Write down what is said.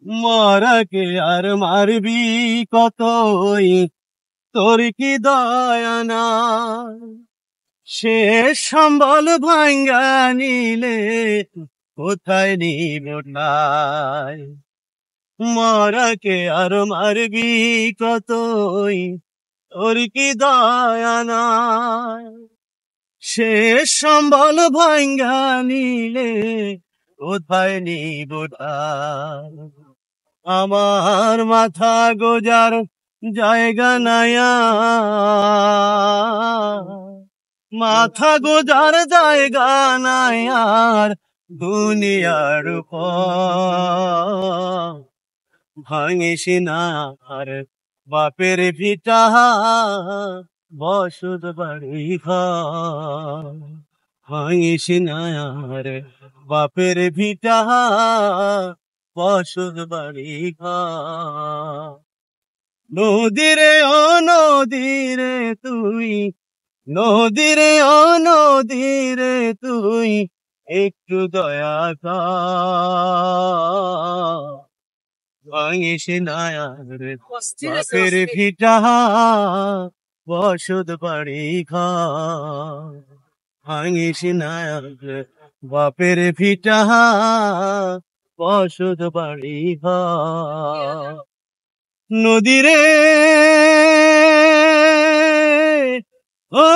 মরাকে আর মারবি কতই, তোর কি দয়া নাই? সে সম্বল ভাঙ্গা নিলে কোথায় নিব ঠাই? মরাকে আর মারবি কতই, তোর কি দয়া নাই? সে সম্বল ভাঙ্গা নিলে কোথায় নিব ঠাই? আমার মাথা গোজার জায়গা নাই আর, মাথা গোজার জায়গা নাই আর দুনিয়ার উপর। ভাঙিস না আর বাপের ভিটা, বসত বাড়ি ঘর। ভাঙিস না আর বাপের ভিটা, বসত বাড়ি ঘর। নদীরে ও নদীরে তুই, নদীরে ও নদীরে তুই, একটু দয়া কর। ভাঙিস না আর বাপের ভিটা, বসত বাড়ি ঘর। ভাঙিস না আর বাপের ভিটা, বসত বাড়ি ঘর। নদীরে ও